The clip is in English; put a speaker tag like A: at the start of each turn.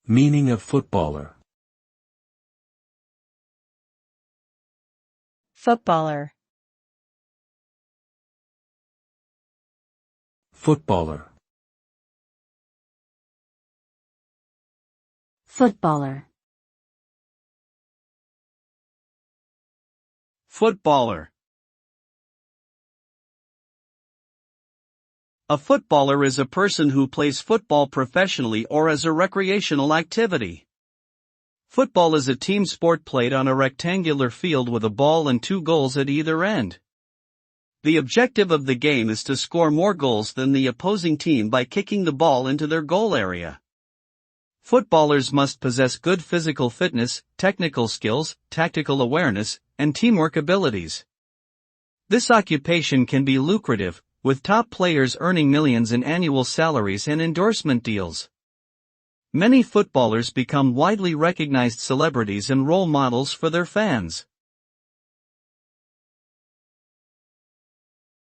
A: Meaning of footballer.
B: Footballer.
A: Footballer.
C: Footballer.
D: Footballer. A footballer is a person who plays football professionally or as a recreational activity. Football is a team sport played on a rectangular field with a ball and 2 goals at either end. The objective of the game is to score more goals than the opposing team by kicking the ball into their goal area. Footballers must possess good physical fitness, technical skills, tactical awareness, and teamwork abilities. This occupation can be lucrative, with top players earning millions in annual salaries and endorsement deals. Many footballers become widely recognized celebrities and role models for their fans.